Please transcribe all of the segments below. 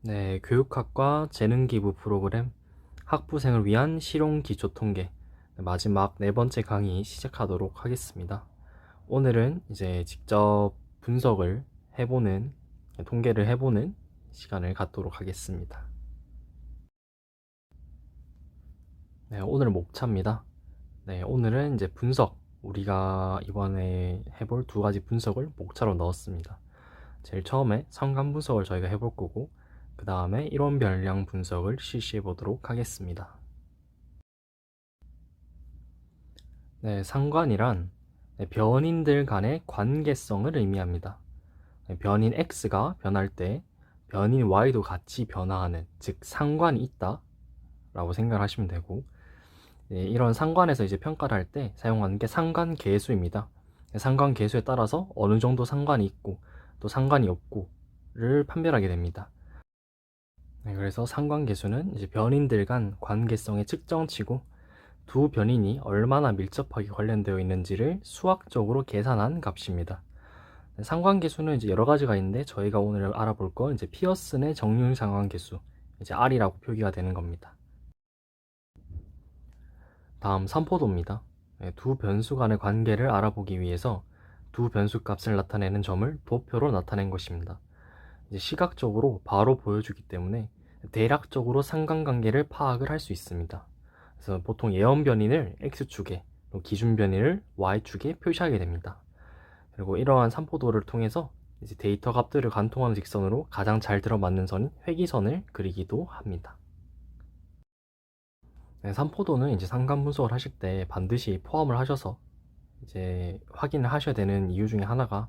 네, 교육학과 재능기부 프로그램 학부생을 위한 실용기초통계 마지막 네 번째 강의 시작하도록 하겠습니다. 오늘은 이제 직접 분석을 해보는, 통계를 해보는 시간을 갖도록 하겠습니다. 네, 오늘 목차입니다. 네, 오늘은 이제 분석, 우리가 이번에 해볼 두 가지 분석을 목차로 넣었습니다. 제일 처음에 상관 분석을 저희가 해볼 거고, 그 다음에 이론 변량 분석을 실시해 보도록 하겠습니다. 네, 상관이란 변인들 간의 관계성을 의미합니다. 변인 X가 변할 때 변인 Y도 같이 변화하는, 즉 상관이 있다 라고 생각하시면 되고, 이런 상관에서 이제 평가를 할 때 사용하는 게 상관계수입니다. 상관계수에 따라서 어느 정도 상관이 있고 또 상관이 없고를 판별하게 됩니다. 그래서 상관계수는 이제 변인들 간 관계성의 측정치고 두 변인이 얼마나 밀접하게 관련되어 있는지를 수학적으로 계산한 값입니다. 상관계수는 이제 여러 가지가 있는데 저희가 오늘 알아볼 건 이제 피어슨의 정률 상관계수, 이제 R이라고 표기가 되는 겁니다. 다음 삼포도입니다. 두 변수 간의 관계를 알아보기 위해서 두 변수 값을 나타내는 점을 도표로 나타낸 것입니다. 이제 시각적으로 바로 보여주기 때문에 대략적으로 상관관계를 파악을 할 수 있습니다. 그래서 보통 예언 변인을 X축에, 기준 변인을 Y축에 표시하게 됩니다. 그리고 이러한 삼포도를 통해서 이제 데이터 값들을 관통하는 직선으로 가장 잘 들어맞는 선인 회기선을 그리기도 합니다. 네, 삼포도는 이제 상관 분석을 하실 때 반드시 포함을 하셔서 이제 확인을 하셔야 되는 이유 중에 하나가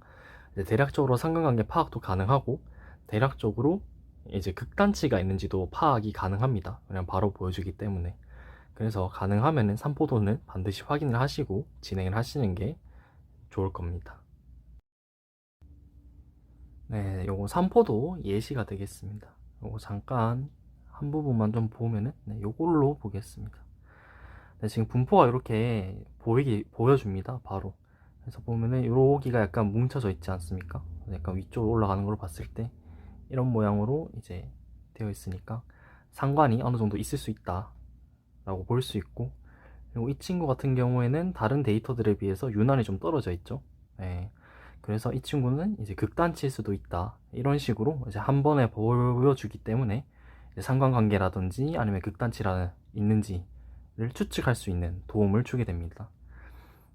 이제 대략적으로 상관관계 파악도 가능하고 대략적으로 이제 극단치가 있는지도 파악이 가능합니다. 그냥 바로 보여주기 때문에. 그래서 가능하면은 삼포도는 반드시 확인을 하시고 진행을 하시는 게 좋을 겁니다. 네, 요거 삼포도 예시가 되겠습니다. 요거 잠깐 한 부분만 좀 보면은 요걸로 보겠습니다. 네, 지금 분포가 이렇게 보여줍니다. 바로. 그래서 보면은 여기가 약간 뭉쳐져 있지 않습니까? 약간 위쪽으로 올라가는 걸 봤을 때 이런 모양으로 이제 되어 있으니까 상관이 어느 정도 있을 수 있다 라고 볼 수 있고, 그리고 이 친구 같은 경우에는 다른 데이터들에 비해서 유난히 좀 떨어져 있죠. 네. 그래서 이 친구는 이제 극단치일 수도 있다, 이런 식으로 이제 한 번에 보여주기 때문에 상관관계라든지 아니면 극단치라는 있는지를 추측할 수 있는 도움을 주게 됩니다.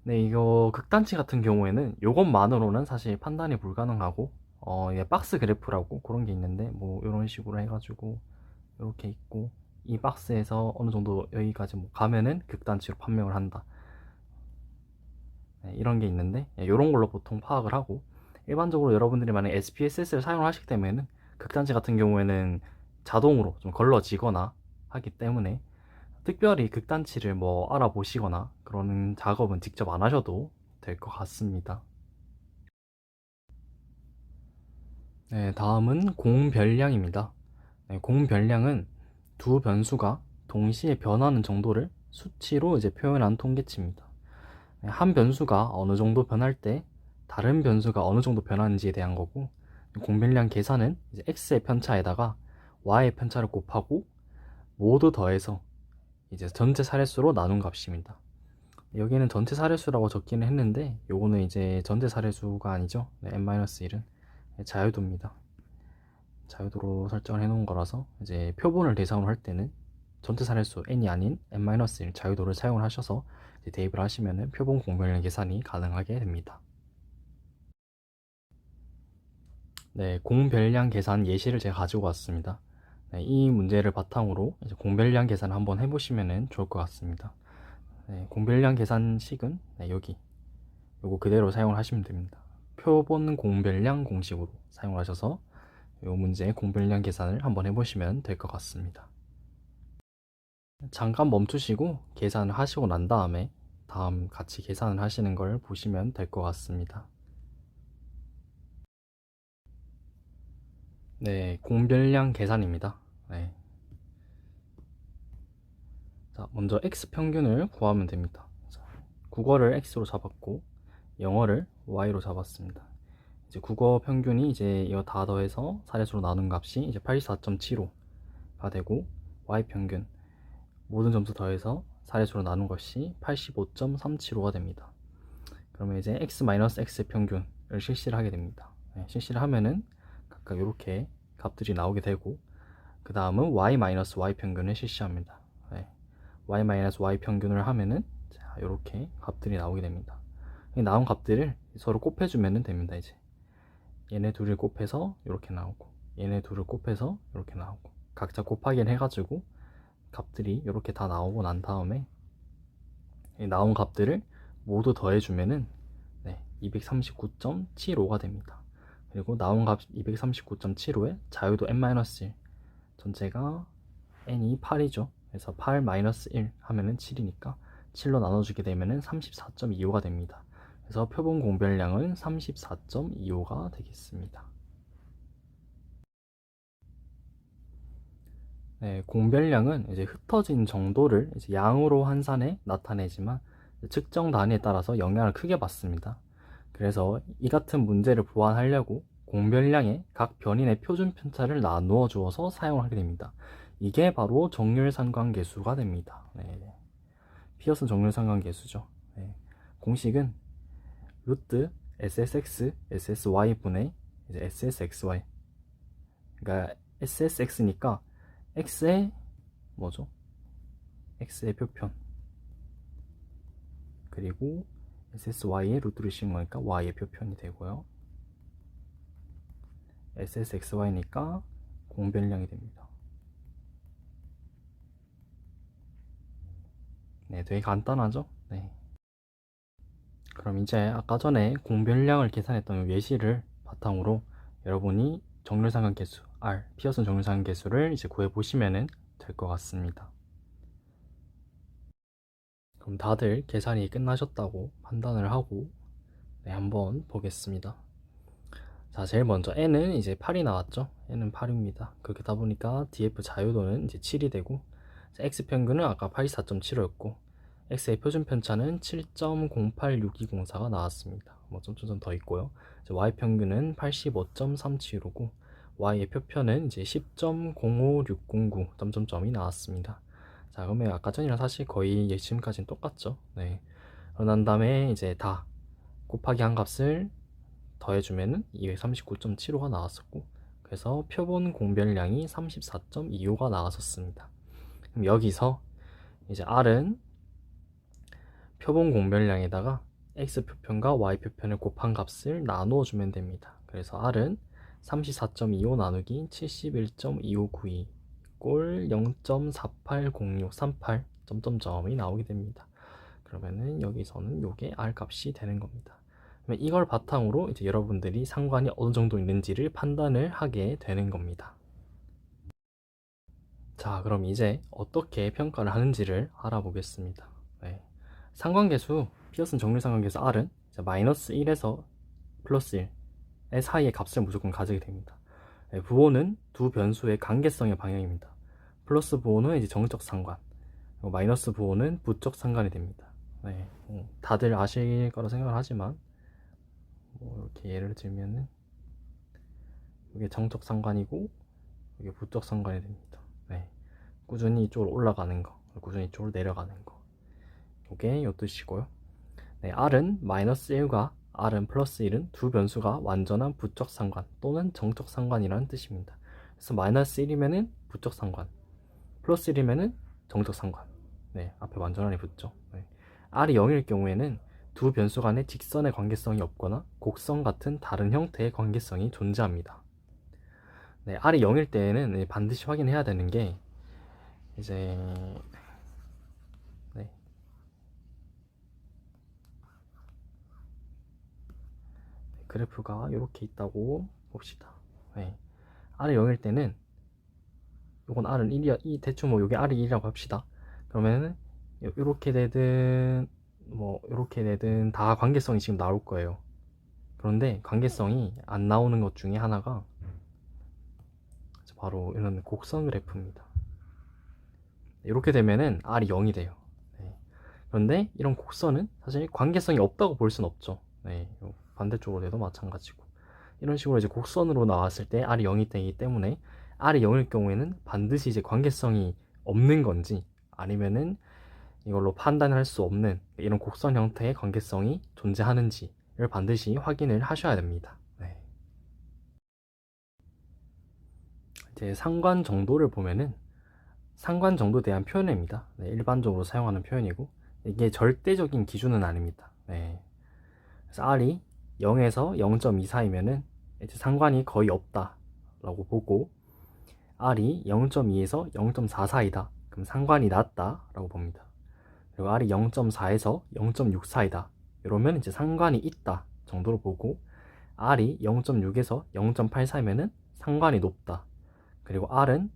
네, 이거 극단치 같은 경우에는 이것만으로는 사실 판단이 불가능하고, 이게 박스 그래프라고 그런 게 있는데, 뭐 이런 식으로 해가지고 이렇게 있고, 이 박스에서 어느 정도 여기까지 뭐 가면은 극단치로 판명을 한다, 네, 이런 게 있는데, 이런 걸로 보통 파악을 하고, 일반적으로 여러분들이 만약 SPSS를 사용을 하시게 되면은 극단치 같은 경우에는 자동으로 좀 걸러지거나 하기 때문에 특별히 극단치를 뭐 알아보시거나 그런 작업은 직접 안 하셔도 될 것 같습니다. 네, 다음은 공별량입니다. 네, 공별량은 두 변수가 동시에 변하는 정도를 수치로 이제 표현한 통계치입니다. 네, 한 변수가 어느 정도 변할 때 다른 변수가 어느 정도 변하는지에 대한 거고, 공별량 계산은 이제 x의 편차에다가 y의 편차를 곱하고 모두 더해서 이제 전체 사례수로 나눈 값입니다. 여기는 전체 사례수라고 적기는 했는데 요거는 이제 전체 사례수가 아니죠. 네, n-1은 자유도입니다. 자유도로 설정을 해놓은 거라서 이제 표본을 대상으로 할 때는 전체 사례수 n이 아닌 n-1 자유도를 사용을 하셔서 이제 대입을 하시면 표본 공별량 계산이 가능하게 됩니다. 네, 공별량 계산 예시를 제가 가지고 왔습니다. 네, 이 문제를 바탕으로 이제 공별량 계산을 한번 해보시면 좋을 것 같습니다. 네, 공별량 계산식은 여기 요거 그대로 사용을 하시면 됩니다. 표본 공별량 공식으로 사용을 하셔서 이 문제의 공별량 계산을 한번 해보시면 될 것 같습니다. 잠깐 멈추시고 계산을 하시고 난 다음에 다음 같이 계산을 하시는 걸 보시면 될 것 같습니다. 네, 공별량 계산입니다. 네. 자, 먼저 x 평균을 구하면 됩니다. 자, 국어를 x로 잡았고 영어를 y로 잡았습니다. 이제 국어 평균이 이제 이거 다 더해서 사례수로 나눈 값이 이제 84.75가 되고, y 평균 모든 점수 더해서 사례수로 나눈 것이 85.375가 됩니다. 그러면 이제 x-x의 평균을 실시를 하게 됩니다. 네, 실시를 하면은 각각 이렇게 값들이 나오게 되고, 그 다음은 y-y 평균을 실시합니다. 네, y-y 평균을 하면은 이렇게 값들이 나오게 됩니다. 나온 값들을 서로 곱해주면 됩니다. 이제 얘네 둘을 곱해서 이렇게 나오고, 얘네 둘을 곱해서 이렇게 나오고, 각자 곱하기를 해가지고 값들이 이렇게 다 나오고 난 다음에 나온 값들을 모두 더해주면은 239.75가 됩니다. 그리고 나온 값 239.75에 자유도 n-1, 전체가 n이 8이죠. 그래서 8-1 하면은 7이니까 7로 나눠주게 되면은 34.25가 됩니다. 그래서 표본 공별량은 34.25가 되겠습니다. 네, 공별량은 이제 흩어진 정도를 이제 양으로 환산해 나타내지만 측정 단위에 따라서 영향을 크게 받습니다. 그래서 이 같은 문제를 보완하려고 공별량의 각 변인의 표준 편차를 나누어 주어서 사용을 하게 됩니다. 이게 바로 정률상관계수가 됩니다. 네. 피어슨 정률상관계수죠. 네. 공식은 루트 ssx, ssy 분의 이제 ssxy. 그러니까 ssx니까 x의 뭐죠? x의 표편, 그리고 SSY의 루트를 씌운 거니까 Y의 표편이 되고요. SSXY니까 공별량이 됩니다. 네, 되게 간단하죠? 네. 그럼 이제 아까 전에 공별량을 계산했던 예시를 바탕으로 여러분이 정률상관계수 R, 피어슨 정률상관계수를 이제 구해보시면 될 것 같습니다. 그럼 다들 계산이 끝나셨다고 판단을 하고 한번 보겠습니다. 자, 제일 먼저 n은 이제 8이 나왔죠. n은 8입니다. 그렇게 다 보니까 df 자유도는 이제 7이 되고, x 평균은 아까 84.75였고 x의 표준 편차는 7.086204가 나왔습니다. 뭐 점점점 더 있고요. y 평균은 85.375고 y의 표편은 이제 10.05609 점점점이 나왔습니다. 자, 그러면 아까 전이랑 사실 거의 지금까지는 똑같죠. 네. 그런 다음에 이제 다 곱하기 한 값을 더해주면은 239.75가 나왔었고, 그래서 표본 공별량이 34.25가 나왔었습니다. 그럼 여기서 이제 R은 표본 공별량에다가 X 표편과 Y 표편을 곱한 값을 나누어 주면 됩니다. 그래서 R은 34.25 나누기 71.2592 꼴 0.480638 점점점이 나오게 됩니다. 그러면은 여기서는 요게 R 값이 되는 겁니다. 이걸 바탕으로 이제 여러분들이 상관이 어느 정도 있는지를 판단을 하게 되는 겁니다. 자, 그럼 이제 어떻게 평가를 하는지를 알아보겠습니다. 네. 상관계수, 피어슨 정밀상관계수 R은 마이너스 1에서 플러스 1의 사이의 값을 무조건 가지게 됩니다. 네, 부호는 두 변수의 관계성의 방향입니다. 플러스 부호는 이제 정적 상관, 그리고 마이너스 부호는 부적 상관이 됩니다. 네, 다들 아실 거라 생각을 하지만 이렇게 예를 들면은 이게 정적 상관이고 이게 부적 상관이 됩니다. 네. 꾸준히 이쪽으로 올라가는 거, 꾸준히 이쪽으로 내려가는 거, 이게 요 뜻이고요. 네, R은 마이너스 1과 R은 플러스 1은 두 변수가 완전한 부적 상관 또는 정적 상관이라는 뜻입니다. 그래서 마이너스 1이면은 부적 상관, 플러스 1이면은 정적 상관. 네, 앞에 완전한이 붙죠. 네. R이 0일 경우에는 두 변수 간의 직선의 관계성이 없거나 곡선 같은 다른 형태의 관계성이 존재합니다. 네, R이 0일 때에는 반드시 확인해야 되는 게 이제 네. 그래프가 이렇게 있다고 봅시다. 네. R이 0일 때는 요건 R은 1이야, 대충 뭐 요게 R이 1이라고 합시다. 그러면은 이렇게 되든 뭐 이렇게 되든 다 관계성이 지금 나올 거예요. 그런데 관계성이 안 나오는 것 중에 하나가 바로 이런 곡선 그래프입니다. 이렇게 되면은 R이 0이 돼요. 네. 그런데 이런 곡선은 사실 관계성이 없다고 볼 수는 없죠. 네. 반대쪽으로 돼도 마찬가지고. 이런 식으로 이제 곡선으로 나왔을 때 R이 0이 되기 때문에 R이 0일 경우에는 반드시 이제 관계성이 없는 건지 아니면은 이걸로 판단할 수 없는 이런 곡선 형태의 관계성이 존재하는지를 반드시 확인을 하셔야 됩니다. 네. 이제 상관 정도를 보면은 상관 정도에 대한 표현입니다. 네, 일반적으로 사용하는 표현이고 이게 절대적인 기준은 아닙니다. 네. 그래서 R이 0에서 0.2 사이면은 이제 상관이 거의 없다 라고 보고 R이 0.2에서 0.4 사이다 그럼 상관이 낮다 라고 봅니다. 그리고 R이 0.4에서 0.6 사이다 이러면 이제 상관이 있다 정도로 보고 R이 0.6에서 0.8 사이면은 상관이 높다. 그리고 R은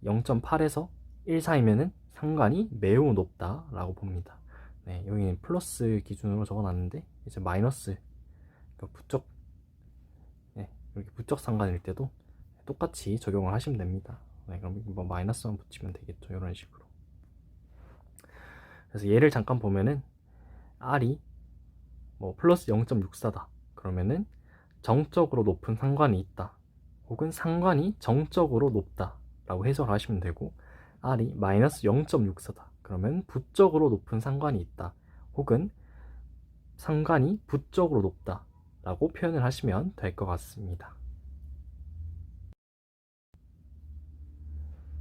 0.8에서 1 사이면은 상관이 매우 높다 라고 봅니다. 네, 여기는 플러스 기준으로 적어놨는데 이제 마이너스 그러니까 부적 네, 이렇게 부적 상관일 때도 똑같이 적용을 하시면 됩니다. 네, 그럼 뭐 마이너스만 붙이면 되겠죠. 이런 식으로. 그래서 얘를 잠깐 보면은 R이 뭐 플러스 0.64다. 그러면은 정적으로 높은 상관이 있다. 혹은 상관이 정적으로 높다. 라고 해석을 하시면 되고 R이 마이너스 0.64다. 그러면 부적으로 높은 상관이 있다. 혹은 상관이 부적으로 높다. 라고 표현을 하시면 될 것 같습니다.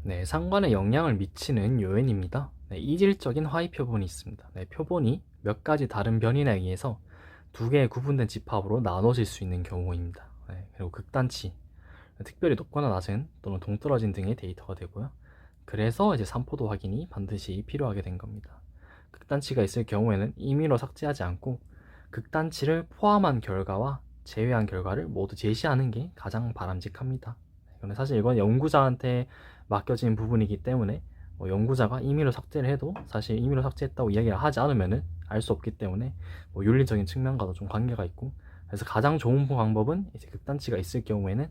네, 상관에 영향을 미치는 요인입니다. 네, 이질적인 화이 표본이 있습니다. 네, 표본이 몇 가지 다른 변인에 의해서 두 개의 구분된 집합으로 나눠질 수 있는 경우입니다. 네, 그리고 극단치, 특별히 높거나 낮은 또는 동떨어진 등의 데이터가 되고요. 그래서 이제 삼포도 확인이 반드시 필요하게 된 겁니다. 극단치가 있을 경우에는 임의로 삭제하지 않고 극단치를 포함한 결과와 제외한 결과를 모두 제시하는 게 가장 바람직합니다. 근데 사실 이건 연구자한테 맡겨진 부분이기 때문에 뭐 연구자가 임의로 삭제를 해도 사실 임의로 삭제했다고 이야기를 하지 않으면은 알 수 없기 때문에 뭐 윤리적인 측면과도 좀 관계가 있고 그래서 가장 좋은 방법은 이제 극단치가 있을 경우에는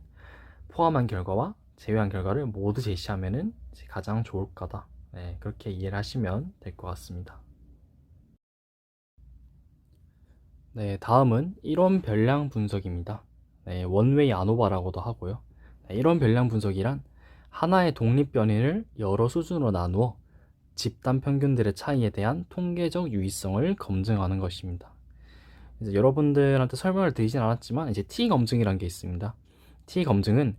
포함한 결과와 제외한 결과를 모두 제시하면은 가장 좋을 거다. 네, 그렇게 이해를 하시면 될 것 같습니다. 네, 다음은 이론 별량 분석입니다. 네, 원웨이 아노바라고도 하고요. 네, 이론 별량 분석이란 하나의 독립 변인을 여러 수준으로 나누어 집단 평균들의 차이에 대한 통계적 유의성을 검증하는 것입니다. 이제 여러분들한테 설명을 드리진 않았지만 이제 T 검증이라는 게 있습니다. T 검증은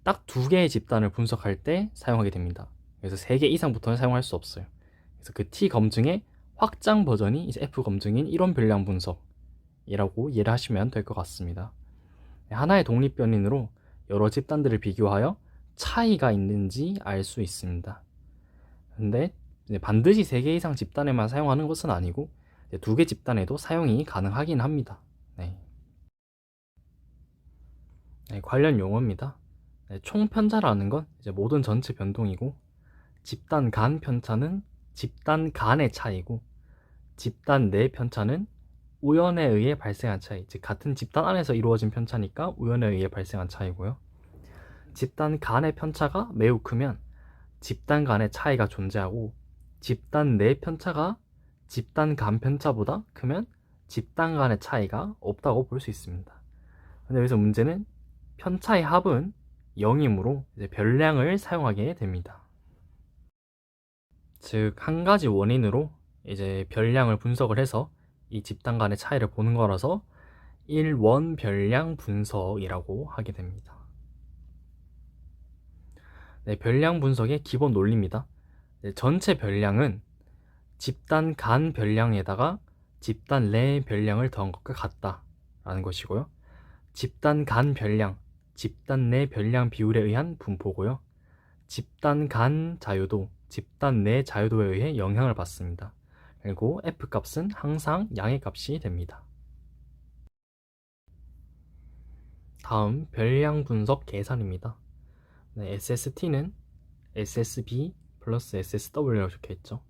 딱 두 개의 집단을 분석할 때 사용하게 됩니다. 그래서 3개 이상부터는 사용할 수 없어요. 그래서 그 T 검증의 확장 버전이 이제 F 검증인 이론 별량 분석이라고 이해를 하시면 될 것 같습니다. 하나의 독립 변인으로 여러 집단들을 비교하여 차이가 있는지 알 수 있습니다. 근데 반드시 3개 이상 집단에만 사용하는 것은 아니고 2개 집단에도 사용이 가능하긴 합니다. 네. 네, 관련 용어입니다. 네, 총편차라는 건 이제 모든 전체 변동이고 집단 간 편차는 집단 간의 차이고 집단 내 편차는 우연에 의해 발생한 차이, 즉 같은 집단 안에서 이루어진 편차니까 우연에 의해 발생한 차이고요. 집단 간의 편차가 매우 크면 집단 간의 차이가 존재하고 집단 내 편차가 집단 간 편차보다 크면 집단 간의 차이가 없다고 볼 수 있습니다. 근데 여기서 문제는 편차의 합은 0이므로 이제 별량을 사용하게 됩니다. 즉, 한 가지 원인으로 이제 별량을 분석을 해서 이 집단 간의 차이를 보는 거라서 일원 별량 분석이라고 하게 됩니다. 네, 별량 분석의 기본 논리입니다. 네, 전체 별량은 집단 간 별량에다가 집단 내 별량을 더한 것과 같다라는 것이고요. 집단 간 별량, 집단 내 별량 비율에 의한 분포고요. 집단 간 자유도, 집단 내 자유도에 의해 영향을 받습니다. 그리고 F값은 항상 양의 값이 됩니다. 다음 별량 분석 계산입니다. 네, SST는 SSB 플러스 SSW라고 적혀있죠.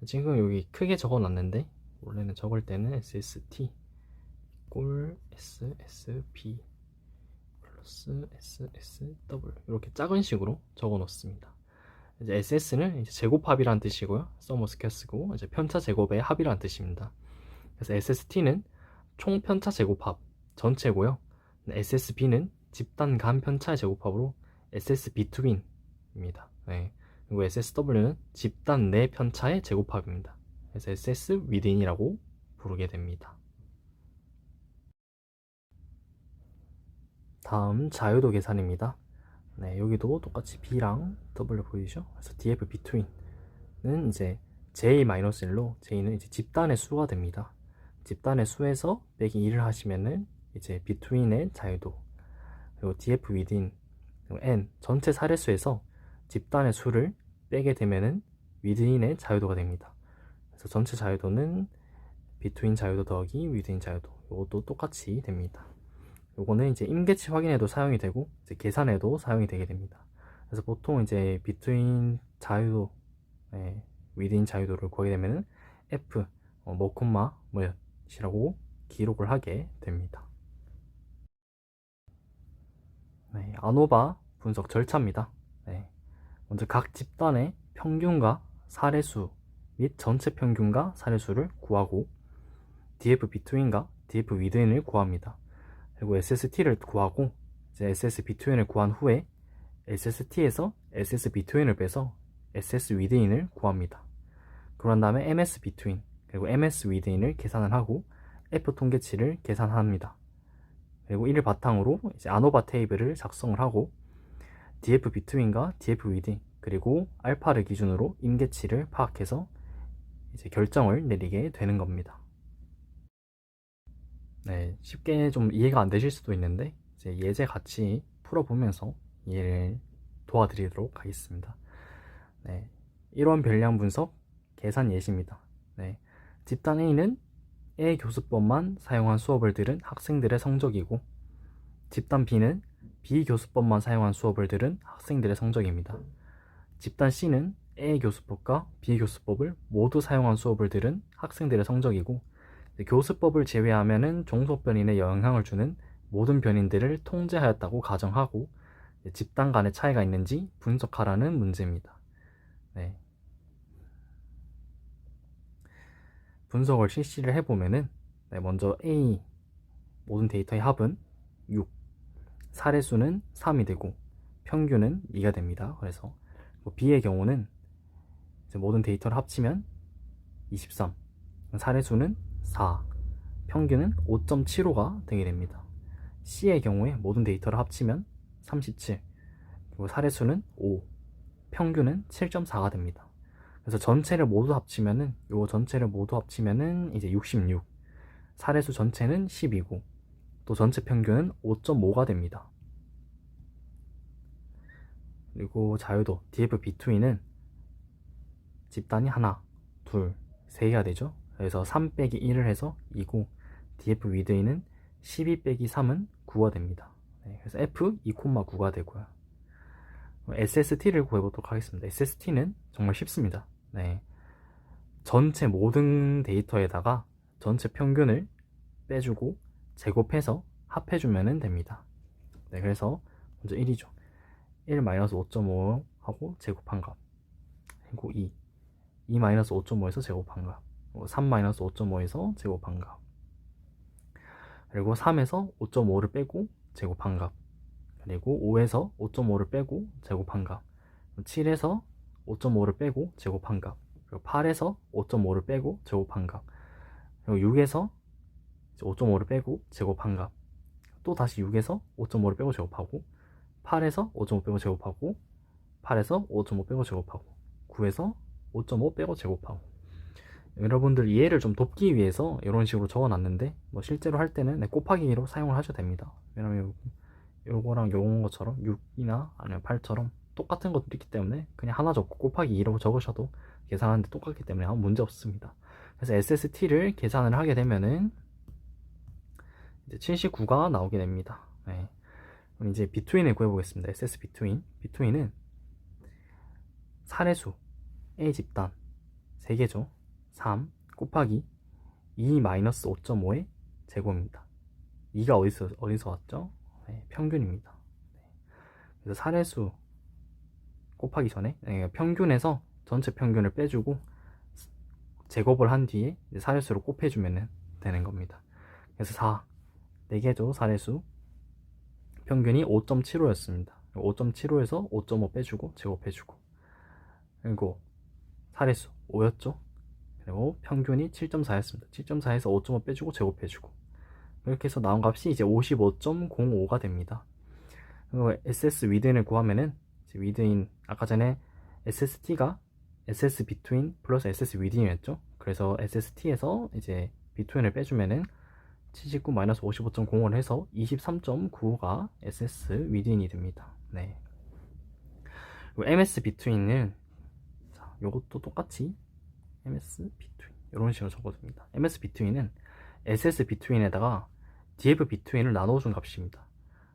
지금 여기 크게 적어놨는데 원래는 적을 때는 SST 꼴 SSB 플러스 SSW 이렇게 작은 식으로 적어 놓습니다. 이제 SS는 이제 제곱합이라는 뜻이고요. 서머스퀘어스고 이제 편차 제곱의 합이라는 뜻입니다. 그래서 SST는 총 편차 제곱합 전체고요. SSB는 집단 간 편차의 제곱합으로 SSBtwin입니다. 네. 그리고 SSW는 집단 내 편차의 제곱합입니다. 그래서 SS within이라고 부르게 됩니다. 다음 자유도 계산입니다. 네, 여기도 똑같이 B랑 W 보이죠? 그래서 DF between은 이제 J-1로 J는 이제 집단의 수가 됩니다. 집단의 수에서 빼기 1을 하시면은 이제 between의 자유도, 그리고 DF within, 그리고 N 전체 사례수에서 집단의 수를 빼게 되면은 within의 자유도가 됩니다. 그래서 전체 자유도는 between 자유도 더하기 within 자유도, 이것도 똑같이 됩니다. 요거는 이제 임계치 확인에도 사용이 되고 이제 계산에도 사용이 되게 됩니다. 그래서 보통 이제 between 자유도, within 자유도를 구하게 되면은 f 뭐 콤마 뭐이라고 기록을 하게 됩니다. 네, 아노바 분석 절차입니다. 네, 먼저 각 집단의 평균과 사례수 및 전체 평균과 사례수를 구하고 df between과 df within을 구합니다. 그리고 SST를 구하고 이제 SSBtween을 구한 후에 SST에서 SSBtween을 빼서 SSwithin을 구합니다. 그런 다음에 MSBtween 그리고 MSwithin을 계산을 하고 F통계치를 계산합니다. 그리고 이를 바탕으로 이제 아노바 테이블을 작성을 하고 DFBtween과 DFwithin 그리고 알파를 기준으로 임계치를 파악해서 이제 결정을 내리게 되는 겁니다. 네, 쉽게 좀 이해가 안 되실 수도 있는데 이제 예제 같이 풀어보면서 이해를 도와드리도록 하겠습니다. 네, 1원 별량 분석 계산 예시입니다. 네, 집단 A는 A 교수법만 사용한 수업을 들은 학생들의 성적이고 집단 B는 B 교수법만 사용한 수업을 들은 학생들의 성적입니다. 집단 C는 A 교수법과 B 교수법을 모두 사용한 수업을 들은 학생들의 성적이고 교수법을 제외하면은 종속변인에 영향을 주는 모든 변인들을 통제하였다고 가정하고 집단 간의 차이가 있는지 분석하라는 문제입니다. 네. 분석을 실시를 해보면은 먼저 A 모든 데이터의 합은 6, 사례수는 3이 되고 평균은 2가 됩니다. 그래서 B의 경우는 모든 데이터를 합치면 23, 사례수는 4, 평균은 5.75가 되게 됩니다. C의 경우에 모든 데이터를 합치면 37, 그리고 사례수는 5, 평균은 7.4가 됩니다. 그래서 전체를 모두 합치면은 요 전체를 모두 합치면은 이제 66, 사례수 전체는 10이고 또 전체 평균은 5.5가 됩니다. 그리고 자유도 DF between은 집단이 하나, 둘, 세 개가 되죠. 그래서 3 빼기 1을 해서 2고 DF within은 12 빼기 3은 9가 됩니다. 네, 그래서 F 2,9가 되고요. SST를 구해보도록 하겠습니다. SST는 정말 쉽습니다. 네, 전체 모든 데이터에다가 전체 평균을 빼주고 제곱해서 합해주면 됩니다. 네, 그래서 먼저 1이죠. 1-5.5 하고 제곱한 값, 그리고 2-5.5에서 제곱한 값, 3-5.5에서 제곱한 값, 그리고 3에서 5.5를 빼고 제곱한 값, 그리고 5에서 5.5를 빼고 제곱한 값, 7에서 5.5를 빼고 제곱한 값, 그리고 8에서 5.5를 빼고 제곱한 값, 그리고 6에서 5.5를 빼고 제곱한 값, 또 다시 6에서 5.5를 빼고 제곱하고 8에서 5.5 빼고 제곱하고 8에서 5.5 빼고 제곱하고 9에서 5.5 빼고 제곱하고. 여러분들 이해를 좀 돕기 위해서 이런 식으로 적어놨는데 뭐 실제로 할 때는 곱하기로 사용을 하셔도 됩니다. 왜냐면 요거랑 요런 것처럼 6이나 아니면 8처럼 똑같은 것들이 있기 때문에 그냥 하나 적고 곱하기 2라고 적으셔도 계산하는데 똑같기 때문에 아무 문제 없습니다. 그래서 SST를 계산을 하게 되면은 이제 79가 나오게 됩니다. 네. 그럼 이제 between을 구해보겠습니다. SS between은 사례수 A 집단 3개죠. 3 곱하기 2-5.5의 제곱입니다. 2가 어디서 왔죠? 네, 평균입니다. 네. 그래서 사례수 곱하기 전에 평균에서 전체 평균을 빼주고 제곱을 한 뒤에 사례수로 곱해주면 되는 겁니다. 그래서 4, 4개죠 사례수. 평균이 5.75였습니다. 5.75에서 5.5 빼주고 제곱해주고, 그리고 사례수 5였죠. 그리고 평균이 7.4였습니다. 7.4에서 5.5 빼주고 제곱해주고, 이렇게 해서 나온 값이 이제 55.05가 됩니다. 그리고 SS 위드인을 구하면은, 위드인 아까 전에 SST가 SS between 플러스 SS within이었죠. 그래서 SST에서 이제 between을 빼주면은 79-55.05를 해서 23.95가 SS within이 됩니다. 네. 그리고 MS between은, 자, 요것도 똑같이 MS between 이런 식으로 적어줍니다. MS between은 SS between에다가 DF between을 나눠준 값입니다.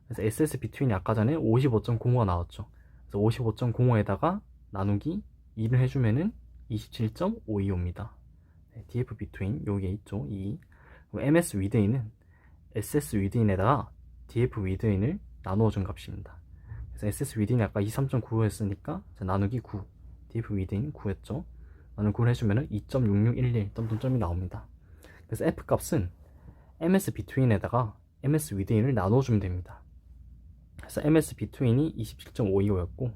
그래서 SS between이 아까 전에 55.05가 나왔죠. 그래서 55.05에다가 나누기 2를 해주면은 27.525입니다. 네, DF between 여기에 있죠. 2. MS within은 SS within에다가 DF within을 나누어준 값입니다. 그래서 SS within이 아까 23.95였으니까 나누기 9, DF within 9였죠. 나누기 9를 해주면 2.6611 점점점이 나옵니다. 그래서 F 값은 MS between에다가 MS within을 나눠주면 됩니다. 그래서 MS between이 27.525였고,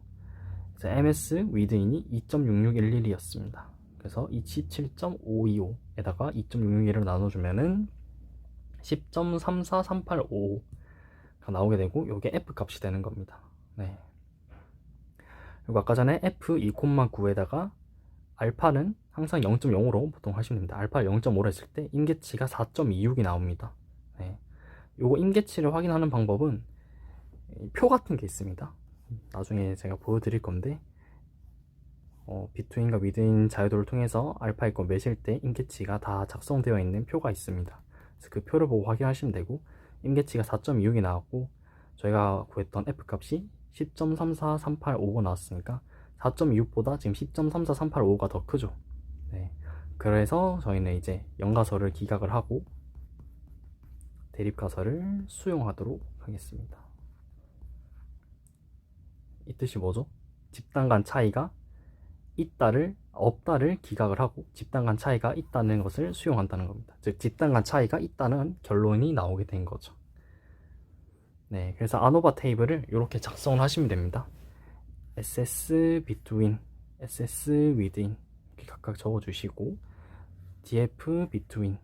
그래서 MS within이 2.6611이었습니다. 그래서 27.525에다가 2.661을 나눠주면은 10.343855가 나오게 되고, 요게 F 값이 되는 겁니다. 네. 그리고 아까 전에 F 2,9에다가 알파는 항상 0.0으로 보통 하시면 됩니다. 알파를 0.5로 했을 때 임계치가 4.26이 나옵니다. 네. 요거 임계치를 확인하는 방법은 표 같은 게 있습니다. 나중에 제가 보여드릴 건데, 비트윈과 위드인 자유도를 통해서 알파 있고 몇일 때 임계치가 다 작성되어 있는 표가 있습니다. 그래서 그 표를 보고 확인하시면 되고, 임계치가 4.26이 나왔고 저희가 구했던 F 값이 10.34385가 나왔으니까 4.26보다 지금 10.34385가 더 크죠. 네. 그래서 저희는 이제 연가설을 기각을 하고 대립가설을 수용하도록 하겠습니다. 이 뜻이 뭐죠? 집단 간 차이가 있다를 없다를 기각을 하고 집단 간 차이가 있다는 것을 수용한다는 겁니다. 즉 집단 간 차이가 있다는 결론이 나오게 된 거죠. 네, 그래서 아노바 테이블을 이렇게 작성을 하시면 됩니다. SS between, SS within 이렇게 각각 적어주시고, DF between,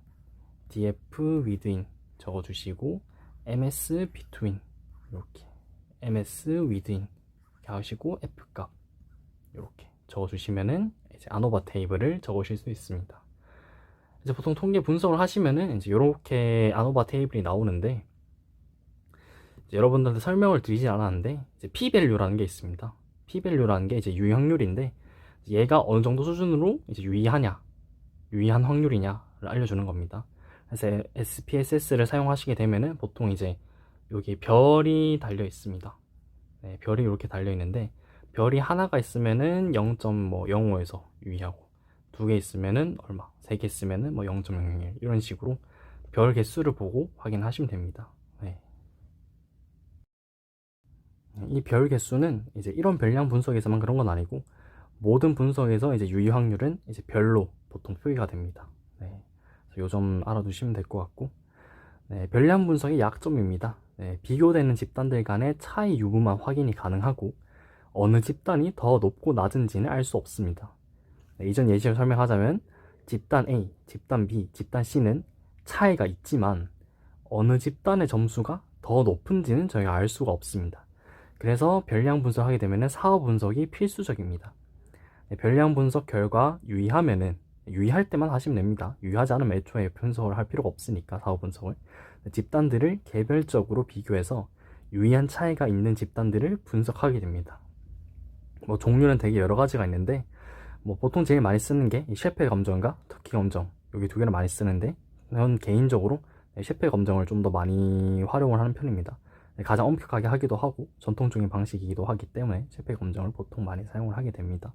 DF within 적어주시고, MS between 이렇게, MS within 이렇게 하시고 F 값 이렇게 적어주시면은 이제 아노바 테이블을 적으실 수 있습니다. 이제 보통 통계 분석을 하시면은 이제 이렇게 아노바 테이블이 나오는데, 이제 여러분들한테 설명을 드리진 않았는데 이제 P-밸류라는 게 있습니다. P-밸류라는 게 이제 유의 확률인데, 얘가 어느 정도 수준으로 이제 유의하냐, 유의한 확률이냐를 알려주는 겁니다. 그래서 SPSS를 사용하시게 되면은 보통 이제 여기 별이 달려 있습니다. 네, 별이 이렇게 달려 있는데, 별이 하나가 있으면은 0.05에서 유의하고, 2개 있으면은 얼마, 3개 있으면은 뭐 0.001 이런 식으로 별 개수를 보고 확인하시면 됩니다. 네. 이 별 개수는 이제 이런 별량 분석에서만 그런 건 아니고 모든 분석에서 이제 유의 확률은 이제 별로 보통 표기가 됩니다. 네. 요 점 알아두시면 될 것 같고, 네, 별량 분석의 약점입니다. 네, 비교되는 집단들 간의 차이 유무만 확인이 가능하고 어느 집단이 더 높고 낮은지는 알 수 없습니다. 네, 이전 예시를 설명하자면 집단 A, 집단 B, 집단 C는 차이가 있지만 어느 집단의 점수가 더 높은지는 저희가 알 수가 없습니다. 그래서 별량 분석하게 되면 사후 분석이 필수적입니다. 네, 별량 분석 결과 유의하면은, 유의할 때만 하시면 됩니다. 유의하지 않으면 애초에 분석을 할 필요가 없으니까 사후 분석을. 집단들을 개별적으로 비교해서 유의한 차이가 있는 집단들을 분석하게 됩니다. 뭐 종류는 되게 여러 가지가 있는데, 뭐 보통 제일 많이 쓰는 게 셰페 검정과 터키 검정, 여기 두 개를 많이 쓰는데, 저는 개인적으로 셰페 검정을 좀 더 많이 활용을 하는 편입니다. 가장 엄격하게 하기도 하고 전통적인 방식이기도 하기 때문에 셰페 검정을 보통 많이 사용을 하게 됩니다.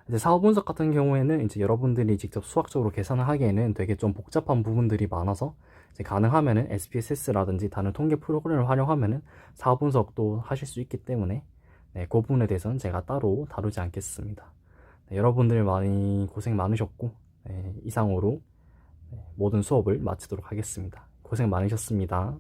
이제 사후 분석 같은 경우에는 이제 여러분들이 직접 수학적으로 계산을 하기에는 되게 좀 복잡한 부분들이 많아서, 이제 가능하면은 SPSS라든지 다른 통계 프로그램을 활용하면은 사후 분석도 하실 수 있기 때문에, 네, 그 부분에 대해서는 제가 따로 다루지 않겠습니다. 네, 여러분들 많이 고생 많으셨고, 네, 이상으로 모든 수업을 마치도록 하겠습니다. 고생 많으셨습니다.